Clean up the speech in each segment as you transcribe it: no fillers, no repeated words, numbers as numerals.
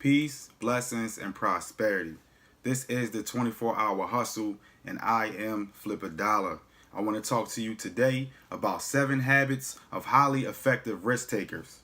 Peace, blessings, and prosperity. This is the 24-hour hustle, and I am Flip Dollar. I want to talk to you today about 7 habits of highly effective risk takers.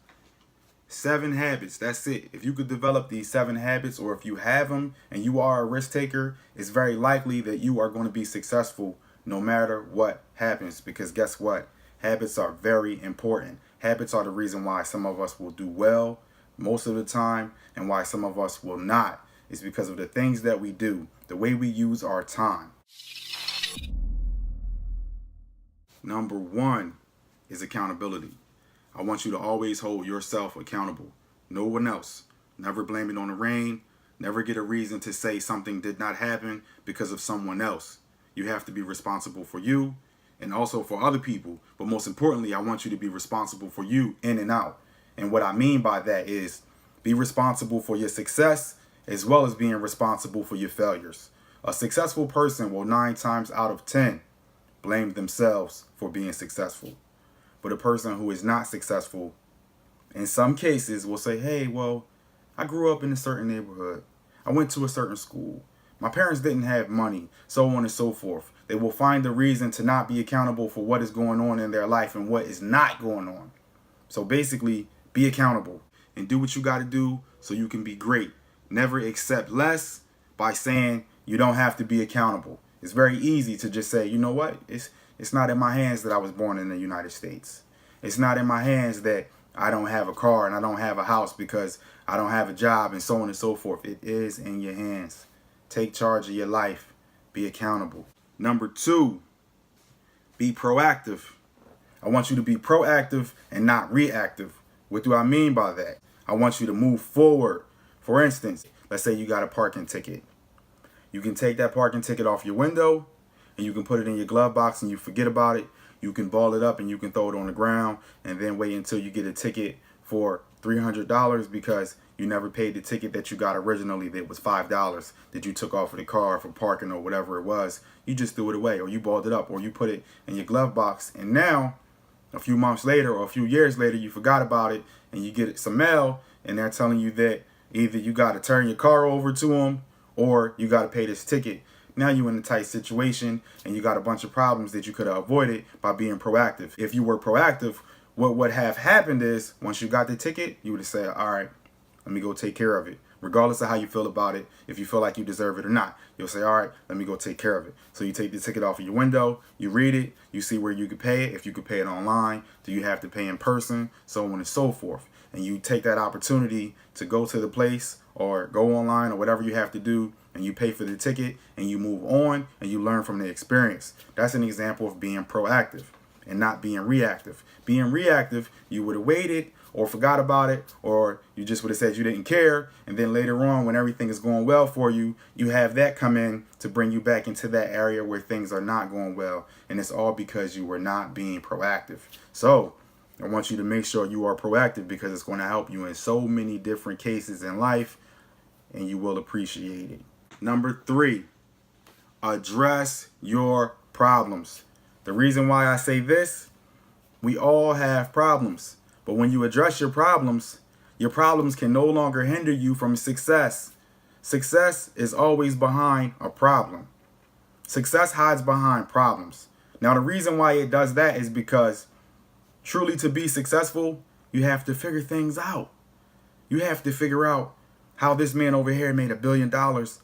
7 habits, that's it. If you could develop these 7 habits, or if you have them and you are a risk taker, it's very likely that you are going to be successful no matter what happens. Because guess what? Habits are very important. Habits are the reason why some of us will do well most of the time and why some of us will not. It's because of the things that we do, the way we use our time. Number 1 is accountability. I want you to always hold yourself accountable. No one else. Never blame it on the rain. Never get a reason to say something did not happen because of someone else. You have to be responsible for you and also for other people. But most importantly, I want you to be responsible for you in and out. And what I mean by that is be responsible for your success as well as being responsible for your failures. A successful person will 9 times out of 10 blame themselves for being successful. But a person who is not successful, in some cases, will say, hey, well, I grew up in a certain neighborhood. I went to a certain school. My parents didn't have money, so on and so forth. They will find a reason to not be accountable for what is going on in their life and what is not going on. So basically, be accountable and do what you got to do so you can be great. Never accept less by saying you don't have to be accountable. It's very easy to just say, you know what? It's not in my hands that I was born in the United States. It's not in my hands that I don't have a car and I don't have a house because I don't have a job and so on and so forth. It is in your hands. Take charge of your life. Be accountable. Number 2, be proactive. I want you to be proactive and not reactive. What do I mean by that? I want you to move forward. For instance, let's say you got a parking ticket. You can take that parking ticket off your window and you can put it in your glove box and you forget about it. You can ball it up and you can throw it on the ground and then wait until you get a ticket for $300 because you never paid the ticket that you got originally that was $5 that you took off of the car for parking or whatever it was. You just threw it away, or you balled it up, or you put it in your glove box, and now a few months later or a few years later you forgot about it and you get some mail and they're telling you that either you got to turn your car over to them or you got to pay this ticket. Now you're in a tight situation and you got a bunch of problems that you could have avoided by being proactive. If you were proactive, what would have happened is once you got the ticket, you would have said, all right, let me go take care of it. Regardless of how you feel about it, if you feel like you deserve it or not, you'll say, all right, let me go take care of it. So you take the ticket off of your window, you read it, you see where you could pay it. If you could pay it online, do you have to pay in person, so on and so forth. And you take that opportunity to go to the place or go online or whatever you have to do, and you pay for the ticket and you move on and you learn from the experience. That's an example of being proactive and not being reactive. Being reactive, you would have waited or forgot about it, or you just would have said you didn't care, and then later on when everything is going well for you, you have that come in to bring you back into that area where things are not going well, and it's all because you were not being proactive. So I want you to make sure you are proactive because it's going to help you in so many different cases in life, and you will appreciate it. Number 3, address your problems. The reason why I say this, we all have problems. But when you address your problems can no longer hinder you from success. Success is always behind a problem. Success hides behind problems. Now, the reason why it does that is because truly to be successful, you have to figure things out. You have to figure out how this man over here made $1 billion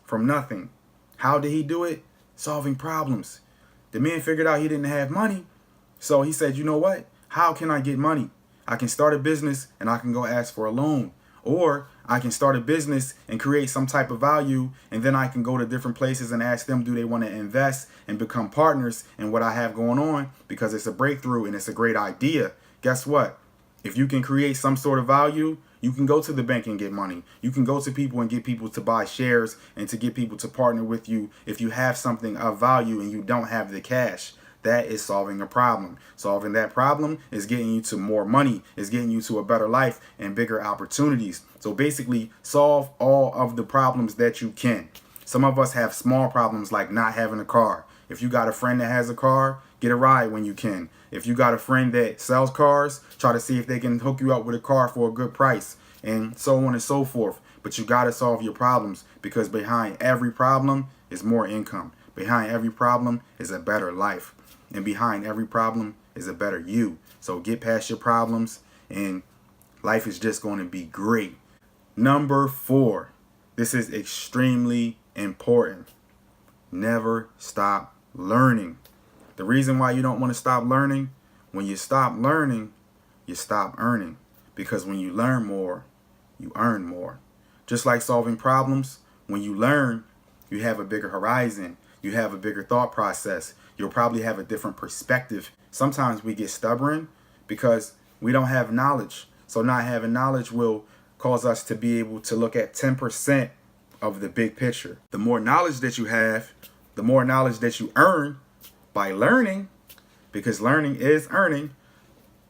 from nothing. How did he do it? Solving problems. The man figured out he didn't have money. So he said, you know what? How can I get money? I can start a business and I can go ask for a loan. Or I can start a business and create some type of value, and then I can go to different places and ask them, do they want to invest and become partners in what I have going on, because it's a breakthrough and it's a great idea. Guess what? If you can create some sort of value, you can go to the bank and get money. You can go to people and get people to buy shares and to get people to partner with you if you have something of value and you don't have the cash. That is solving a problem. Solving that problem is getting you to more money, is getting you to a better life and bigger opportunities. So basically, solve all of the problems that you can. Some of us have small problems like not having a car. If you got a friend that has a car, get a ride when you can. If you got a friend that sells cars, try to see if they can hook you up with a car for a good price. and so on and so forth. But you got to solve your problems, because behind every problem is more income. Behind every problem is a better life. And behind every problem is a better you. So get past your problems and life is just going to be great. Number 4. This is extremely important. Never stop learning. The reason why you don't want to stop learning, when you stop learning, you stop earning. Because when you learn more, you earn more. Just like solving problems, when you learn, you have a bigger horizon. You have a bigger thought process. You'll probably have a different perspective. Sometimes we get stubborn because we don't have knowledge. So not having knowledge will cause us to be able to look at 10% of the big picture. The more knowledge that you have, the more knowledge that you earn by learning, because learning is earning,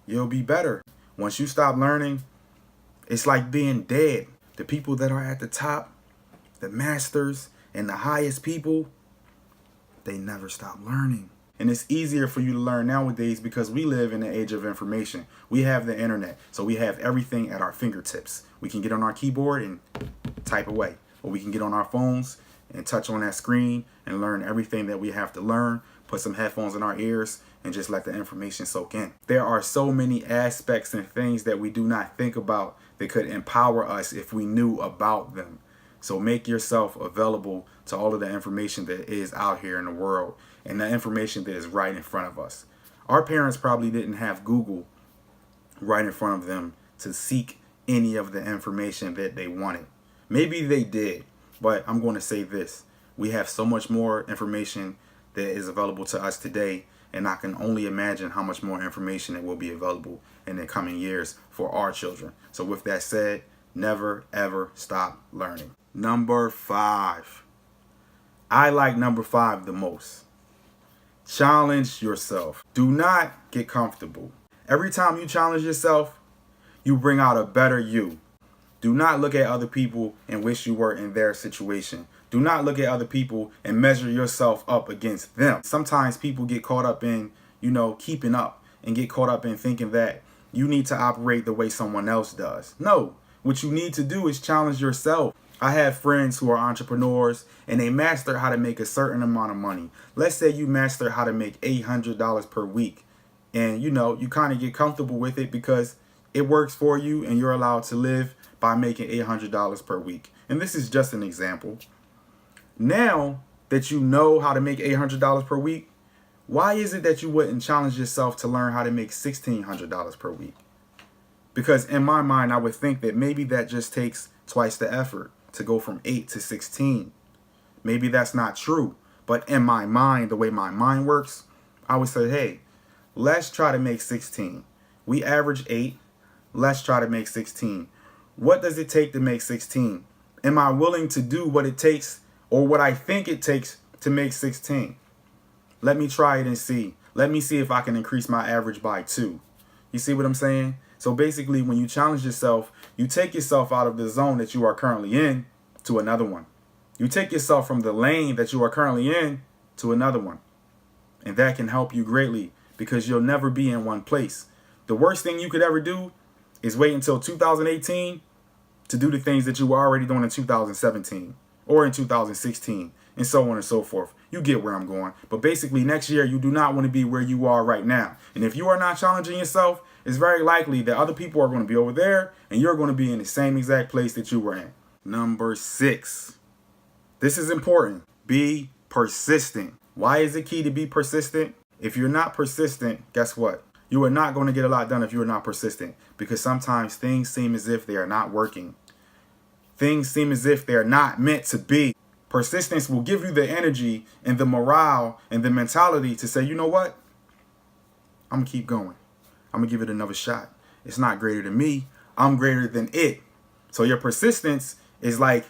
you'll be better. Once you stop learning, it's like being dead. The people that are at the top, the masters and the highest people, they never stop learning. And it's easier for you to learn nowadays because we live in the age of information. We have the internet, so we have everything at our fingertips. We can get on our keyboard and type away, or we can get on our phones and touch on that screen and learn everything that we have to learn, put some headphones in our ears and just let the information soak in. There are so many aspects and things that we do not think about that could empower us if we knew about them. So make yourself available to all of the information that is out here in the world and the information that is right in front of us. Our parents probably didn't have Google right in front of them to seek any of the information that they wanted. Maybe they did, but I'm going to say this. We have so much more information that is available to us today, and I can only imagine how much more information that will be available in the coming years for our children. So with that said, never ever stop learning. Number 5. I like number 5 the most. Challenge yourself. Do not get comfortable. Every time you challenge yourself, you bring out a better you. Do not look at other people and wish you were in their situation. Do not look at other people and measure yourself up against them. Sometimes people get caught up in, keeping up, and get caught up in thinking that you need to operate the way someone else does. No, what you need to do is challenge yourself. I have friends who are entrepreneurs and they master how to make a certain amount of money. Let's say you master how to make $800 per week, and you kind of get comfortable with it because it works for you and you're allowed to live by making $800 per week. And this is just an example. Now that you know how to make $800 per week, why is it that you wouldn't challenge yourself to learn how to make $1,600 per week? Because in my mind, I would think that maybe that just takes twice the effort to go from 8 to 16. Maybe that's not true, but in my mind, the way my mind works, I would say, hey, let's try to make 16. We average 8. Let's try to make 16. What does it take to make 16? Am I willing to do what it takes or what I think it takes to make 16? Let me try it and see. Let me see if I can increase my average by 2. You see what I'm saying? So basically, when you challenge yourself, you take yourself out of the zone that you are currently in to another one. You take yourself from the lane that you are currently in to another one. And that can help you greatly because you'll never be in one place. The worst thing you could ever do is wait until 2018 to do the things that you were already doing in 2017 or in 2016 and so on and so forth. You get where I'm going. But basically, next year, you do not want to be where you are right now. And if you are not challenging yourself, it's very likely that other people are going to be over there and you're going to be in the same exact place that you were in. Number 6. This is important. Be persistent. Why is it key to be persistent? If you're not persistent, guess what? You are not going to get a lot done if you are not persistent, because sometimes things seem as if they are not working. Things seem as if they are not meant to be. Persistence will give you the energy and the morale and the mentality to say, you know what? I'm going to keep going. I'm going to give it another shot. It's not greater than me. I'm greater than it. So your persistence is like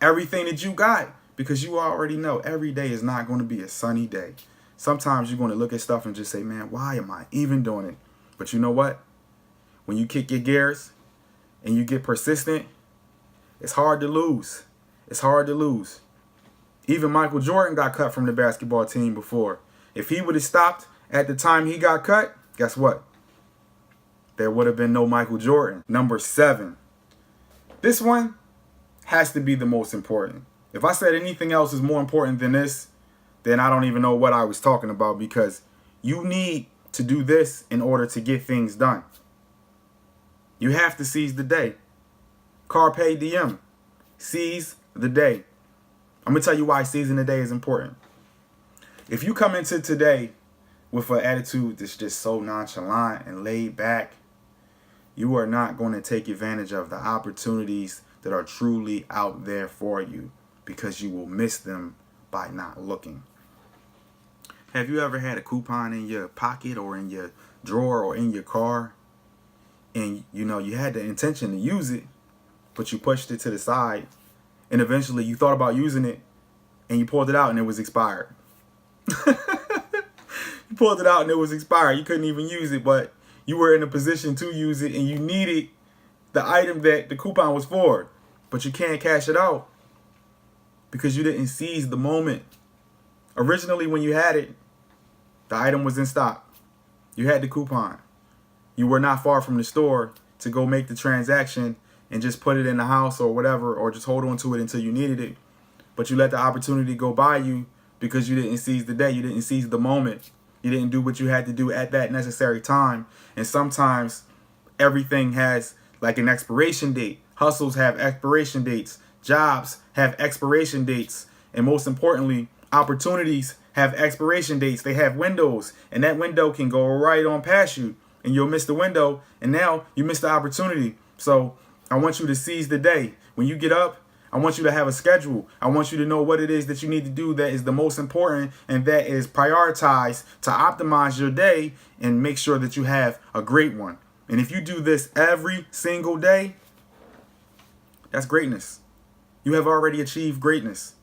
everything that you got, because you already know every day is not going to be a sunny day. Sometimes you're going to look at stuff and just say, man, why am I even doing it? But you know what? When you kick your gears and you get persistent, it's hard to lose. It's hard to lose. Even Michael Jordan got cut from the basketball team before. If he would have stopped at the time he got cut, guess what? There would have been no Michael Jordan. Number 7, This one has to be the most important. If I said anything else is more important than this, then I don't even know what I was talking about, because you need to do this in order to get things done. You have to seize the day. Carpe diem. Seize the day. I'm going to tell you why seizing the day is important. If you come into today with an attitude that's just so nonchalant and laid back, you are not going to take advantage of the opportunities that are truly out there for you, because you will miss them by not looking. Have you ever had a coupon in your pocket or in your drawer or in your car, and you had the intention to use it, but you pushed it to the side, and eventually you thought about using it and you pulled it out and it was expired? You pulled it out and it was expired. You couldn't even use it, but you were in a position to use it and you needed the item that the coupon was for, but you can't cash it out because you didn't seize the moment. Originally, when you had it, the item was in stock. You had the coupon. You were not far from the store to go make the transaction and just put it in the house or whatever, or just hold on to it until you needed it. But you let the opportunity go by you because you didn't seize the day. You didn't seize the moment. You didn't do what you had to do at that necessary time. And sometimes everything has like an expiration date. Hustles have expiration dates. Jobs have expiration dates. And most importantly, opportunities have expiration dates. They have windows, and that window can go right on past you, and you'll miss the window, and now you miss the opportunity. So I want you to seize the day. When you get up, I want you to have a schedule. I want you to know what it is that you need to do that is the most important and that is prioritized to optimize your day and make sure that you have a great one. And if you do this every single day, that's greatness. You have already achieved greatness.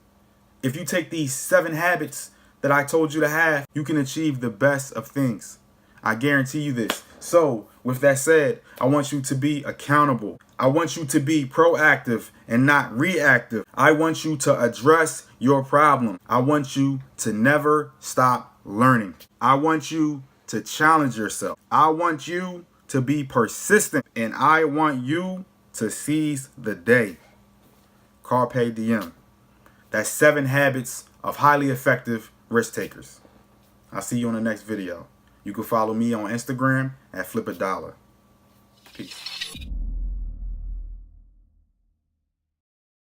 If you take these 7 habits that I told you to have, you can achieve the best of things. I guarantee you this. So, with that said, I want you to be accountable. I want you to be proactive and not reactive. I want you to address your problem. I want you to never stop learning. I want you to challenge yourself. I want you to be persistent, and I want you to seize the day. Carpe diem. That's 7 habits of highly effective risk takers. I'll see you on the next video. You can follow me on Instagram at Flip a Dollar. Peace.